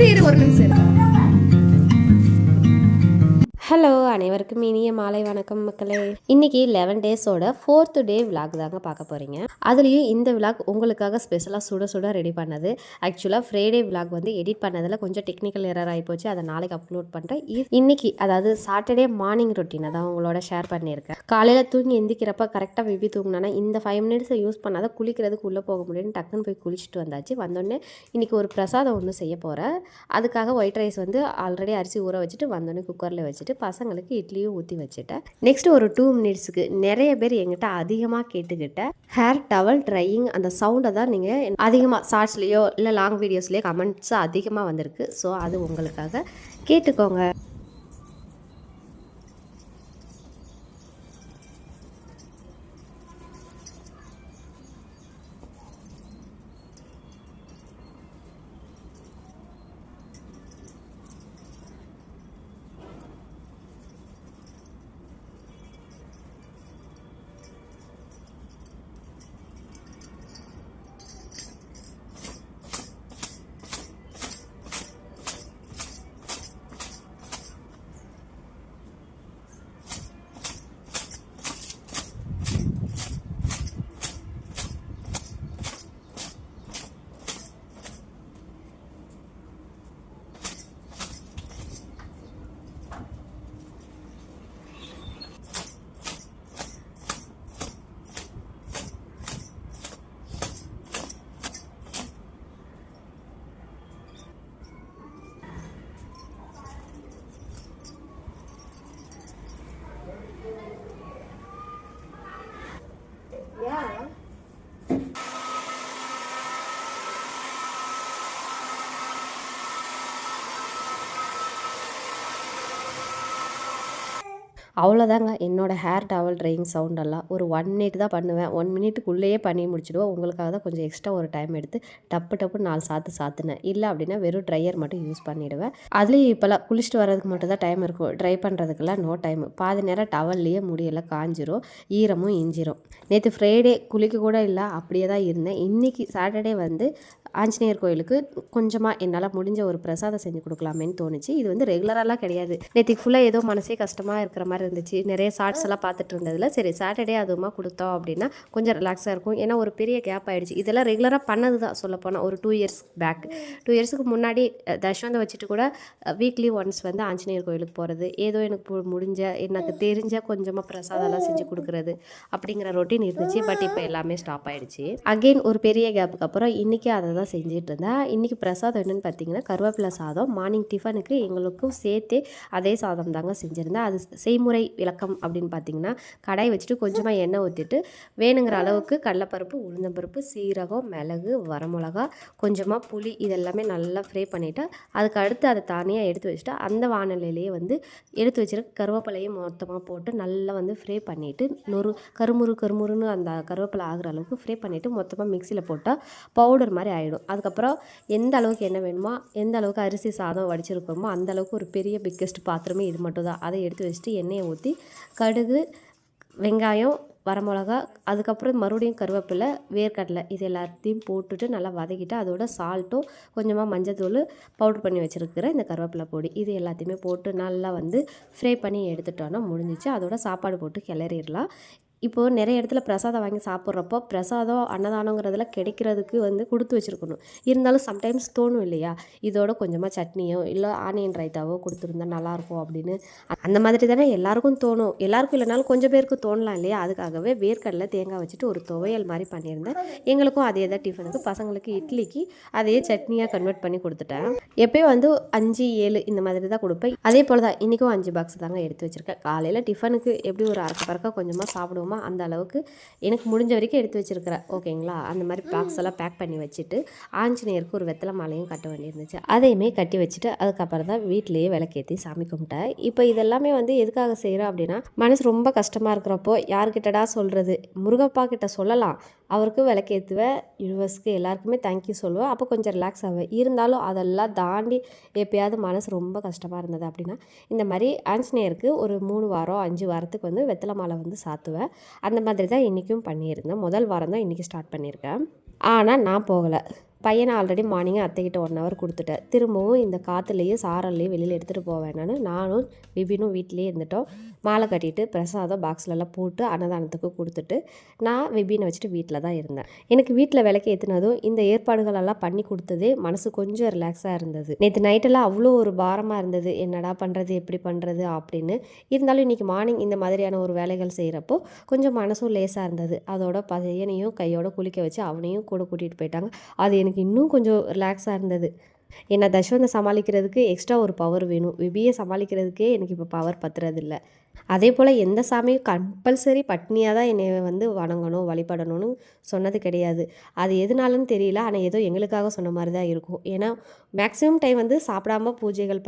இரு ஒரு நிமிஷம் இரு. ஹலோ, அனைவருக்கும் இனிய மாலை வணக்கம் மக்களே. இன்னைக்கு 11 டேஸோட 4th டே விலாக் தாங்க பார்க்க போகிறீங்க. அதுலேயும் இந்த விலாக் உங்களுக்காக ஸ்பெஷலாக சுட சுட ரெடி பண்ணது. ஆக்சுவலாக ஃப்ரைடே விலாக் வந்து எடிட் பண்ணதில் கொஞ்சம் டெக்னிக்கல் எரர் ஆகிப்போச்சு. அதை நாளைக்கு அப்லோட் பண்ணுறேன். இன்னைக்கு அதாவது சாட்டர்டே மார்னிங் ரொட்டீனை தான் உங்களோட ஷேர் பண்ணியிருக்கேன். காலையில் தூங்கி எந்திக்கிறப்ப கரெக்டாக விபி தூங்கினா இந்த 5 மினிட்ஸை யூஸ் பண்ணாத குளிக்கிறதுக்கு உள்ளே போக முடியும்னு டக்குன்னு போய் குளிச்சுட்டு வந்தாச்சு. வந்தோடனே இன்றைக்கி ஒரு பிரசாதம் ஒன்று செய்ய போகிறேன். அதுக்காக ஒயிட் ரைஸ் வந்து ஆல்ரெடி அரிசி ஊற வச்சுட்டு வந்தோடனே குக்கரில் வச்சுட்டு பசங்களுக்கு இட்லியும் ஊற்றி வச்சுட்டேன். நெக்ஸ்ட் ஒரு 2 மினிட்ஸுக்கு நிறைய பேர் எங்கிட்ட அதிகமாக கேட்டுக்கிட்ட ஹேர் டவல் ட்ரையிங் அந்த சவுண்டை தான் நீங்கள் அதிகமாக ஷார்ட்ஸ்லேயோ இல்லை லாங் வீடியோஸ்லேயோ கமெண்ட்ஸ் அதிகமாக வந்திருக்கு. ஸோ அது உங்களுக்காக கேட்டுக்கோங்க. அவ்வளோதாங்க என்னோடய ஹேர் டவல் ட்ரையிங் சவுண்டெல்லாம். ஒரு 1 மினிட் தான் பண்ணுவேன். 1 மினிட்டுக்குள்ளேயே பண்ணி முடிச்சிடுவேன். உங்களுக்காக தான் கொஞ்சம் எக்ஸ்ட்ரா ஒரு டைம் எடுத்து டப்பு டப்பு 4 சாத்து சாத்துனேன். இல்லை அப்படின்னா வெறும் ட்ரையர் மட்டும் யூஸ் பண்ணிவிடுவேன். அதுலேயும் இப்போல்லாம் குளிச்சுட்டு வரதுக்கு மட்டும் தான் டைம் இருக்கும். ட்ரை பண்ணுறதுக்கெல்லாம் நோ டைம். பாதி நேரம் டவல்லையே முடியெல்லாம் காஞ்சிரும், ஈரமும் இஞ்சிரும். நேற்று ஃப்ரைடே குளிக்க கூட இல்லை, அப்படியே தான் இருந்தேன். இன்றைக்கி சாட்டர்டே வந்து ஆஞ்சநேயர் கோயிலுக்கு கொஞ்சமாக என்னால் முடிஞ்ச ஒரு பிரசாதம் செஞ்சு கொடுக்கலாமேன்னு தோணுச்சு. இது வந்து ரெகுலராலாம் கிடையாது. நேற்றுக்கு ஃபுல்லாக ஏதோ மனசே கஷ்டமாக இருக்கிற மாதிரி இருந்துச்சு. நிறைய ஷார்ட்ஸ் எல்லாம் பார்த்துட்டு இருந்ததில் சரி சாட்டர்டே அதுவுமா கொடுத்தோம் அப்படின்னா கொஞ்சம் ரிலாக்ஸாக இருக்கும். ஏன்னா ஒரு பெரிய கேப் ஆகிடுச்சு. இதெல்லாம் ரெகுலராக பண்ணது தான் சொல்லப்போனால் ஒரு 2 இயர்ஸ் பேக். 2 இயர்ஸுக்கு முன்னாடி தர்ஷவந்தை வச்சுட்டு கூட வீக்லி ஒன்ஸ் வந்து ஆஞ்சநேயர் கோயிலுக்கு போகிறது, ஏதோ எனக்கு முடிஞ்ச எனக்கு தெரிஞ்ச கொஞ்சமாக பிரசாதம்லாம் செஞ்சு கொடுக்குறது அப்படிங்கிற ரொட்டீன் இருந்துச்சு. பட் இப்போ எல்லாமே ஸ்டாப் ஆகிடுச்சு. அகெயின் ஒரு பெரிய கேப்புக்கு அப்புறம் இன்றைக்கி அதை தான் செஞ்சுட்டு இருந்தேன். இன்றைக்கி பிரசாதம் என்னென்னு பார்த்தீங்கன்னா கருவேப்பிலை சாதம். மார்னிங் டிஃபனுக்கு எங்களுக்கும் சேர்த்து அதே சாதம் தாங்க செஞ்சுருந்தேன். அது செய்முறை விளக்கம் அப்படின்னு பார்த்தீங்கன்னா கடாய் வச்சுட்டு கொஞ்சமாக எண்ணெய் ஊற்றிட்டு வேணுங்கிற அளவுக்கு கடலைப்பருப்பு, உளுந்தம்பருப்பு, சீரகம், மிளகு, வரமிளகா, கொஞ்சமாக புளி இதெல்லாமே நல்லா ஃப்ரை பண்ணிவிட்டு அதுக்கு அடுத்து அதை தனியாக எடுத்து வச்சுட்டு அந்த வானலிலேயே வந்து எடுத்து வச்சுருக்க கருவேப்பிலையும் மொத்தமாக போட்டு நல்லா வந்து ஃப்ரை பண்ணிவிட்டு கருமுருன்னு அந்த கருவேப்பிலை ஆகிற அளவுக்கு ஃப்ரை பண்ணிவிட்டு மொத்தமாக மிக்சியில் போட்டால் பவுடர் மாதிரி ஆகிடும். அதுக்கப்புறம் எந்த அளவுக்கு எண்ணெய் வேணுமோ, எந்த அளவுக்கு அரிசி சாதம் வடிச்சிருக்கோமோ அந்த அளவுக்கு ஒரு பெரிய பிக்கெஸ்ட் பாத்திரமே இது மட்டும் தான். அதை எடுத்து வச்சுட்டு எண்ணெயை ஊற்றி கடுகு, வெங்காயம், வரமிளகா, அதுக்கப்புறம் மறுபடியும் கருவேப்பிலை, வேர்க்கடலை இது எல்லாத்தையும் போட்டுட்டு நல்லா வதக்கிட்டு அதோட சால்ட்டும் கொஞ்சமாக மஞ்சத்தூள், பவுட்ரு பண்ணி வச்சுருக்கிற இந்த கருவேப்பிலை பொடி இது எல்லாத்தையுமே போட்டு நல்லா வந்து ஃப்ரை பண்ணி எடுத்துட்டோன்னா முடிஞ்சிச்சு. அதோட சாப்பாடு போட்டு கிளறிடலாம். இப்போது நிறைய இடத்துல பிரசாதம் வாங்கி சாப்பிட்றப்போ பிரசாதம் அன்னதானங்கிறதுல கிடைக்கிறதுக்கு வந்து கொடுத்து வச்சுருக்கணும். இருந்தாலும் சம்டைம்ஸ் தோணும் இல்லையா, இதோட கொஞ்சமாக சட்னியோ இல்லை ஆனியன் ரைத்தாவோ கொடுத்துருந்தா நல்லாயிருக்கும் அப்படின்னு. அந்த மாதிரி தானே எல்லாருக்கும் தோணும். எல்லாருக்கும் இல்லைனாலும் கொஞ்சம் பேருக்கு தோணலாம் இல்லையா. அதுக்காகவே வேர்க்கடலை தேங்காய் வச்சுட்டு ஒரு துவையல் மாதிரி பண்ணியிருந்தேன். எங்களுக்கும் அதே தான் டிஃபனுக்கு, பசங்களுக்கு இட்லிக்கு அதையே சட்னியாக கன்வெர்ட் பண்ணி கொடுத்துட்டேன். எப்போயும் வந்து 5, 7 இந்த மாதிரி தான் கொடுப்பேன். அதே போல் தான் இன்றைக்கும் 5 பாக்ஸ் தாங்க எடுத்து வச்சுருக்கேன். காலையில் டிஃபனுக்கு எப்படி ஒரு அரைக்க பறக்க கொஞ்சமாக சாப்பிடுவோம் அந்த அளவுக்கு எனக்கு முடிஞ்ச வரைக்கும் எடுத்து வச்சிருக்கிறேன். ஓகேங்களா, அந்த மாதிரி பாக்ஸ் எல்லாம் பேக் பண்ணி வச்சுட்டு ஆஞ்சநேயருக்கு ஒரு வெத்தலை மாலையும் கட்ட வேண்டியிருந்துச்சு. அதையுமே கட்டி வச்சுட்டு அதுக்கப்புறம் தான் வீட்டிலேயே விளக்கேற்றி சாமி கும்பிட்டேன். இப்போ இதெல்லாமே வந்து எதுக்காக செய்கிறேன் அப்படின்னா மனசு ரொம்ப கஷ்டமாக இருக்கிறப்போ யார்கிட்டடா சொல்கிறது, முருகப்பா கிட்ட சொல்லலாம், அவருக்கு விளக்கேற்றுவேன், யூனிவர்ஸ்க்கு எல்லாருக்குமே தேங்க்யூ சொல்லுவேன், அப்போ கொஞ்சம் ரிலாக்ஸ் ஆவேன். இருந்தாலும் அதெல்லாம் தாண்டி எப்போயாவது மனசு ரொம்ப கஷ்டமாக இருந்தது அப்படின்னா இந்த மாதிரி ஆஞ்சநேயருக்கு ஒரு 3 வாரம் 5 வாரத்துக்கு வந்து வெத்தலை மாலை வந்து சாத்துவேன். அந்த மாதிரி தான் இன்றைக்கும் பண்ணியிருந்தேன். முதல் வாரம் தான் இன்றைக்கி ஸ்டார்ட் பண்ணியிருக்கேன். ஆனால் நான் போகலை. பையனை ஆல்ரெடி மார்னிங்கே அத்தைக்கிட்ட 1 ஹவர் கொடுத்துட்டேன். திரும்பவும் இந்த காற்றுலேயும் சாரல்லையும் வெளியில் எடுத்துகிட்டு போக வேணான்னு நானும் விபினும் வீட்டிலேயே இருந்துட்டோம். மாலை கட்டிட்டு பிரசாதம் பாக்ஸ்லலாம் போட்டு அன்னதானத்துக்கு கொடுத்துட்டு நான் விபினை வச்சுட்டு வீட்டில் தான் இருந்தேன். எனக்கு வீட்டில் விளக்கு ஏற்றினதும் இந்த ஏற்பாடுகளெல்லாம் பண்ணி கொடுத்ததே மனசு கொஞ்சம் ரிலாக்ஸாக இருந்தது. நேற்று நைட்டெல்லாம் அவ்வளோ ஒரு பாரமாக இருந்தது, என்னடா பண்ணுறது எப்படி பண்ணுறது அப்படின்னு. இருந்தாலும் இன்றைக்கி மார்னிங் இந்த மாதிரியான ஒரு வேலைகள் செய்கிறப்போ கொஞ்சம் மனசும் லேசாக இருந்தது. அதோட பையனையும் கையோட குளிக்க வச்சு அவனையும் கூட கூட்டிகிட்டு போயிட்டாங்க. அது எனக்கு இன்னும் கொஞ்சம் ரிலாக்ஸாக இருந்தது. ஏன்னா தஷ்வந்தை சமாளிக்கிறதுக்கு எக்ஸ்ட்ரா ஒரு பவர் வேணும். விபியை சமாளிக்கிறதுக்கே எனக்கு இப்போ பவர் பத்துறதில்ல. அதே போல் எந்த சாமியும் கம்பல்சரி பட்னியாக தான் என்னை வந்து வணங்கணும் வழிபடணும்னு சொன்னது கிடையாது. அது எதுனாலன்னு தெரியல. ஆனால் ஏதோ எங்களுக்காக சொன்ன மாதிரி தான் இருக்கும். ஏன்னா மேக்ஸிமம் டைம் வந்து சாப்பிடாம பூஜைகள்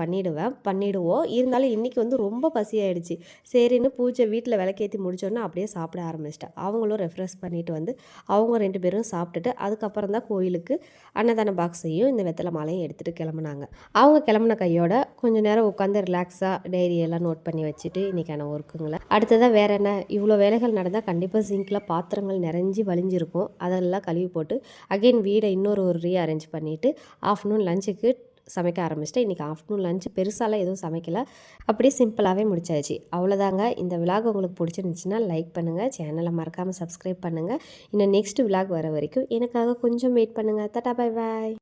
பண்ணிடுவோம். இருந்தாலும் இன்றைக்கி வந்து ரொம்ப பசியாயிடுச்சு. சரின்னு பூஜை வீட்டில் விளக்கேற்றி முடிச்சோன்னே அப்படியே சாப்பிட ஆரம்பிச்சிட்டேன். அவங்களும் ரெஃப்ரெஷ் பண்ணிவிட்டு வந்து அவங்க 2 பேரும் சாப்பிட்டுட்டு அதுக்கப்புறம் தான் கோயிலுக்கு அன்னதான பாக்ஸையும் இந்த வெத்தலை மாலையும் எடுத்துகிட்டு கிளம்புனாங்க. அவங்க கிளம்புன கையோட கொஞ்சம் நேரம் உட்காந்து ரிலாக்ஸாக டைரியெல்லாம் நோட் பண்ணி வச்சுட்டு இன்றைக்கான ஒர்க்குங்களை அடுத்ததாக வேறு என்ன, இவ்வளோ வேலைகள் நடந்தால் கண்டிப்பாக சிங்கில் பாத்திரங்கள் நிறைஞ்சி வலிஞ்சிருக்கும். அதெல்லாம் கழுவி போட்டு அகெயின் வீடை இன்னொரு ரீஅரேஞ்ச் பண்ணிவிட்டு ஆஃப்டர்நூன் லஞ்சுக்கு சமைக்க ஆரம்பிச்சிட்டேன். இன்றைக்கி ஆஃப்டர்நூன் லஞ்சு பெருசாலாம் எதுவும் சமைக்கலை, அப்படியே சிம்பிளாகவே முடிச்சாச்சு. அவ்வளோதாங்க. இந்த விலாக் உங்களுக்கு பிடிச்சிருந்துச்சுன்னா லைக் பண்ணுங்கள், சேனலை மறக்காமல் சப்ஸ்கிரைப் பண்ணுங்கள். இன்னும் நெக்ஸ்ட் விலாக் வர வரைக்கும் எனக்காக கொஞ்சம் வெயிட் பண்ணுங்கள். Tata bye bye.